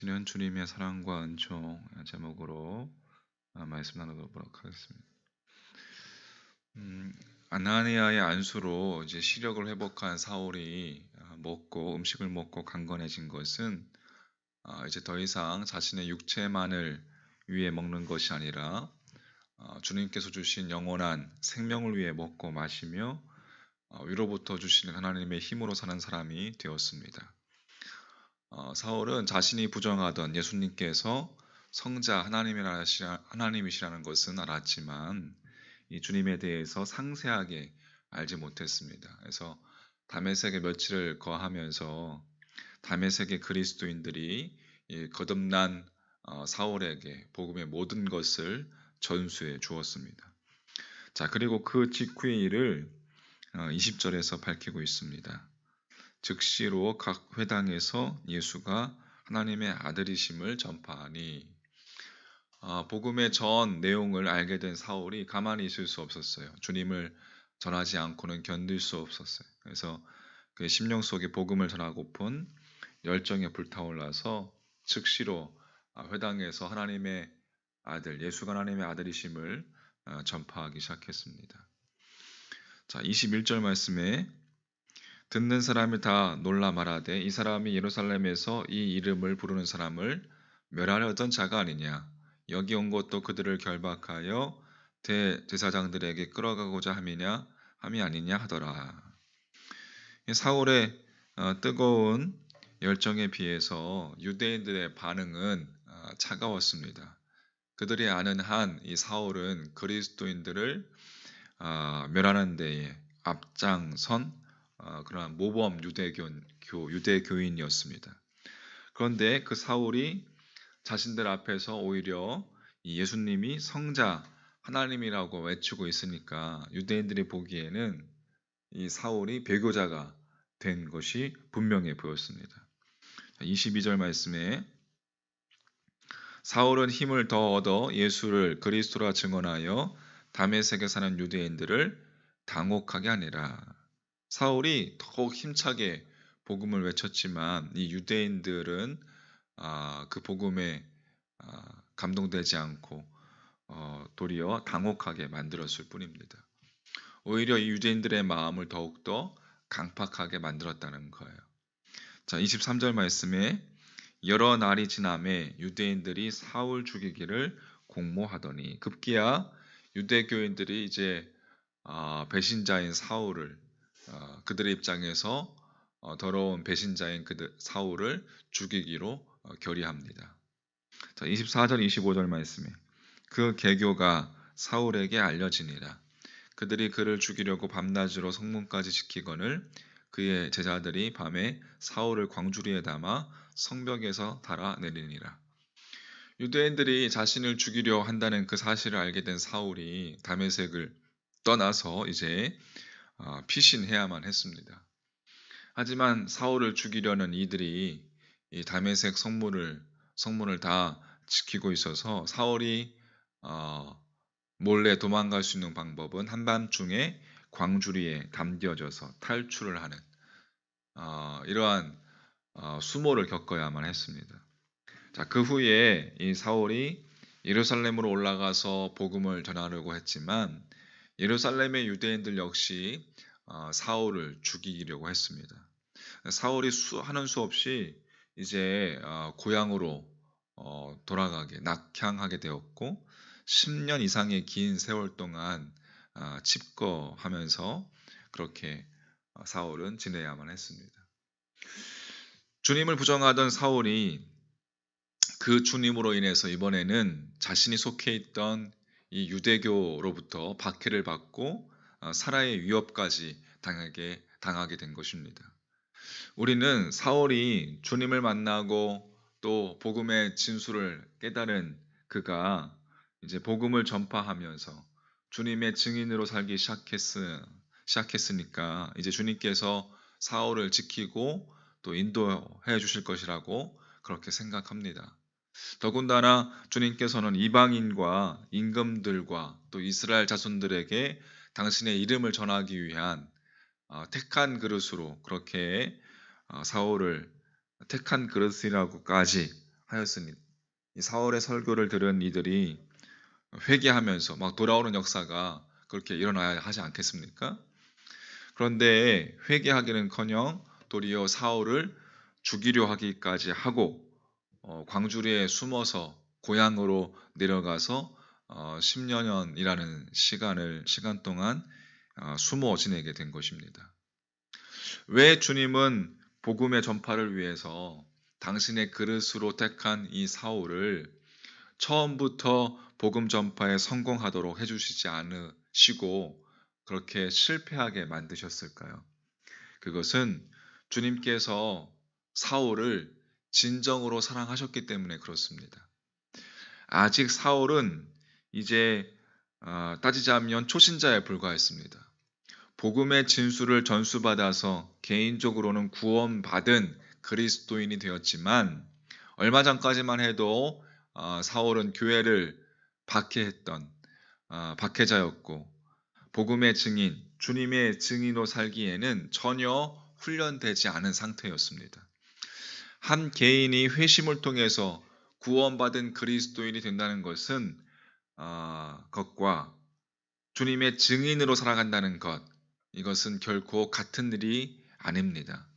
는 주님의 사랑과 은총 제목으로 말씀 나누도록 하겠습니다. 아나니아의 안수로 이제 시력을 회복한 사울이 먹고 음식을 먹고 강건해진 것은 이제 더 이상 자신의 육체만을 위해 먹는 것이 아니라 주님께서 주신 영원한 생명을 위해 먹고 마시며 위로부터 주시는 하나님의 힘으로 사는 사람이 되었습니다. 사울은 자신이 부정하던 예수님께서 성자 하나님이시라는 것은 알았지만 이 주님에 대해서 상세하게 알지 못했습니다. 그래서 다메섹에 며칠을 거하면서 다메섹의 그리스도인들이 이 거듭난 사울에게 복음의 모든 것을 전수해 주었습니다. 자, 그리고 그 직후의 일을 20절에서 밝히고 있습니다. 즉시로 각 회당에서 예수가 하나님의 아들이심을 전파하니. 복음의 전 내용을 알게 된 사울이 가만히 있을 수 없었어요. 주님을 전하지 않고는 견딜 수 없었어요. 그래서 그 심령 속에 복음을 전하고픈 열정에 불타올라서 즉시로 회당에서 하나님의 아들, 예수가 하나님의 아들이심을 전파하기 시작했습니다. 자, 21절 말씀에 듣는 사람이 다 놀라 말하되 이 사람이 예루살렘에서 이 이름을 부르는 사람을 멸하려던 자가 아니냐. 여기 온 것도 그들을 결박하여 대제사장들에게 끌어가고자 함이 아니냐 하더라. 사울의 뜨거운 열정에 비해서 유대인들의 반응은 차가웠습니다. 그들이 아는 한 이 사울은 그리스도인들을 멸하는 데에 앞장선 그러한 모범 유대교인이었습니다. 그런데 그 사울이 자신들 앞에서 오히려 이 예수님이 성자 하나님이라고 외치고 있으니까 유대인들이 보기에는 이 사울이 배교자가 된 것이 분명해 보였습니다. 22절 말씀에 사울은 힘을 더 얻어 예수를 그리스도라 증언하여 다메섹에 사는 유대인들을 당혹하게 하니라. 사울이 더욱 힘차게 복음을 외쳤지만 이 유대인들은 그 복음에 감동되지 않고 도리어 당혹하게 만들었을 뿐입니다. 오히려 이 유대인들의 마음을 더욱더 강팍하게 만들었다는 거예요. 자, 23절 말씀에 여러 날이 지남에 유대인들이 사울 죽이기를 공모하더니 급기야 유대교인들이 이제 배신자인 사울을 그들의 입장에서 더러운 배신자인 사울을 죽이기로 결의합니다. 자, 24절 25절 말씀에 그 계교가 사울에게 알려지니라. 그들이 그를 죽이려고 밤낮으로 성문까지 지키거늘 그의 제자들이 밤에 사울을 광주리에 담아 성벽에서 달아내리니라. 유대인들이 자신을 죽이려 한다는 그 사실을 알게 된 사울이 다메섹을 떠나서 이제 피신해야만 했습니다. 하지만 사울을 죽이려는 이들이 이 다메섹 성문을 다 지키고 있어서 사울이 몰래 도망갈 수 있는 방법은 한밤중에 광주리에 담겨져서 탈출을 하는 이러한 수모를 겪어야만 했습니다. 자, 그 후에 이 사울이 예루살렘으로 올라가서 복음을 전하려고 했지만 예루살렘의 유대인들 역시 사울을 죽이려고 했습니다. 사울이 하는 수 없이 이제 고향으로 낙향하게 되었고 10년 이상의 긴 세월 동안 칩거하면서 그렇게 사울은 지내야만 했습니다. 주님을 부정하던 사울이 그 주님으로 인해서 이번에는 자신이 속해 있던 이 유대교로부터 박해를 받고 살아의 위협까지 당하게 된 것입니다. 우리는 사울이 주님을 만나고 또 복음의 진수를 깨달은 그가 이제 복음을 전파하면서 주님의 증인으로 살기 시작했으니까 이제 주님께서 사울을 지키고 또 인도해 주실 것이라고 그렇게 생각합니다. 더군다나 주님께서는 이방인과 임금들과 또 이스라엘 자손들에게 당신의 이름을 전하기 위한 택한 그릇으로 그렇게 사울을 택한 그릇이라고까지 하였으니 이 사울의 설교를 들은 이들이 회개하면서 막 돌아오는 역사가 그렇게 일어나야 하지 않겠습니까? 그런데 회개하기는커녕 도리어 사울을 죽이려 하기까지 하고 광주리에 숨어서 고향으로 내려가서 10여 년이라는 시간 동안 숨어 지내게 된 것입니다. 왜 주님은 복음의 전파를 위해서 당신의 그릇으로 택한 이 사울을 처음부터 복음 전파에 성공하도록 해주시지 않으시고 그렇게 실패하게 만드셨을까요? 그것은 주님께서 사울을 진정으로 사랑하셨기 때문에 그렇습니다. 아직 사울은 이제 따지자면 초신자에 불과했습니다. 복음의 진수를 전수받아서 개인적으로는 구원받은 그리스도인이 되었지만 얼마 전까지만 해도 사울은 교회를 박해했던 박해자였고 복음의 증인, 주님의 증인으로 살기에는 전혀 훈련되지 않은 상태였습니다. 한 개인이 회심을 통해서 구원받은 그리스도인이 된다는 것은 것과 주님의 증인으로 살아간다는 것, 이것은 결코 같은 일이 아닙니다.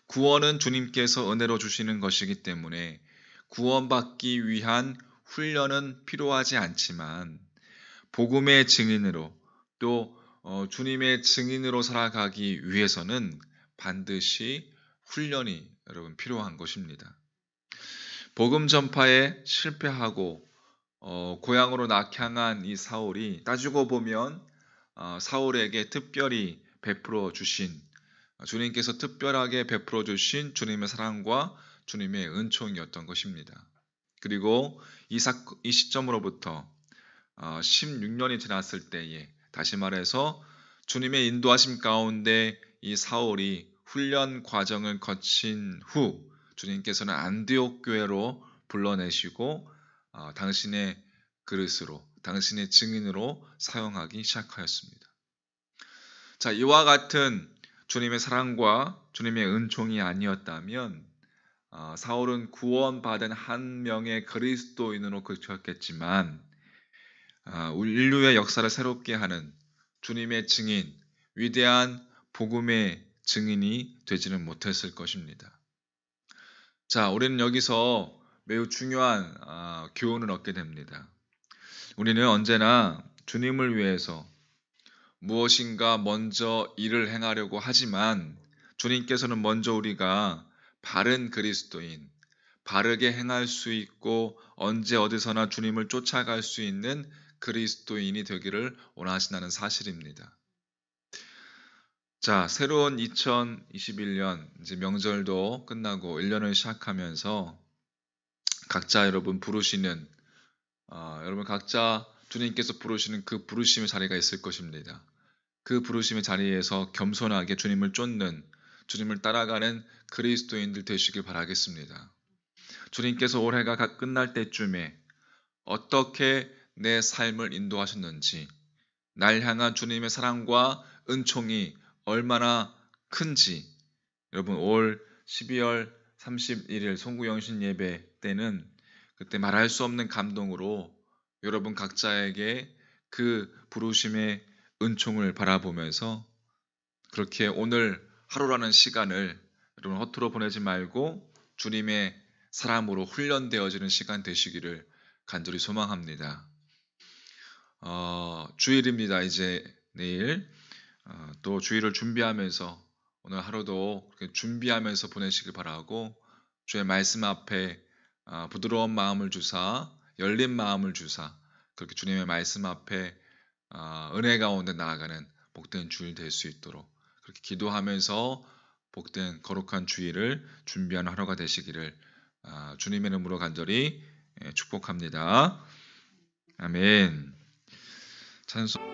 구원은 주님께서 은혜로 주시는 것이기 때문에 구원받기 위한 훈련은 필요하지 않지만 복음의 증인으로 또 주님의 증인으로 살아가기 위해서는 반드시 훈련이 여러분 필요한 것입니다. 복음 전파에 실패하고 고향으로 낙향한 이 사울이 따지고 보면 사울에게 특별히 베풀어 주신 주님께서 특별하게 베풀어 주신 주님의 사랑과 주님의 은총이었던 것입니다. 그리고 이 시점으로부터 16년이 지났을 때에 다시 말해서 주님의 인도하심 가운데 이 사울이 훈련 과정을 거친 후 주님께서는 안디옥 교회로 불러내시고 당신의 그릇으로 당신의 증인으로 사용하기 시작하였습니다. 자, 이와 같은 주님의 사랑과 주님의 은총이 아니었다면 사울은 구원받은 한 명의 그리스도인으로 그쳤겠지만 인류의 역사를 새롭게 하는 주님의 증인, 위대한 복음의 증인이 되지는 못했을 것입니다. 자, 우리는 여기서 매우 중요한 교훈을 얻게 됩니다. 우리는 언제나 주님을 위해서 무엇인가 먼저 일을 행하려고 하지만 주님께서는 먼저 우리가 바른 그리스도인, 바르게 행할 수 있고 언제 어디서나 주님을 쫓아갈 수 있는 그리스도인이 되기를 원하신다는 사실입니다. 자, 새로운 2021년 이제 명절도 끝나고 1년을 시작하면서 각자 여러분 부르시는 여러분 각자 주님께서 부르시는 그 부르심의 자리가 있을 것입니다. 그 부르심의 자리에서 겸손하게 주님을 쫓는 주님을 따라가는 그리스도인들 되시길 바라겠습니다. 주님께서 올해가 끝날 때쯤에 어떻게 내 삶을 인도하셨는지 날 향한 주님의 사랑과 은총이 얼마나 큰지 여러분 올 12월 31일 송구영신 예배 때는 그때 말할 수 없는 감동으로 여러분 각자에게 그 부르심의 은총을 바라보면서 그렇게 오늘 하루라는 시간을 여러분 허투루 보내지 말고 주님의 사람으로 훈련되어지는 시간 되시기를 간절히 소망합니다. 주일입니다. 이제 내일 또 주일을 준비하면서 오늘 하루도 그렇게 준비하면서 보내시길 바라고 주의 말씀 앞에 부드러운 마음을 주사 열린 마음을 주사 그렇게 주님의 말씀 앞에 은혜 가운데 나아가는 복된 주일 될 수 있도록 그렇게 기도하면서 복된 거룩한 주일을 준비하는 하루가 되시기를 주님의 이름으로 간절히 축복합니다. 아멘. 찬송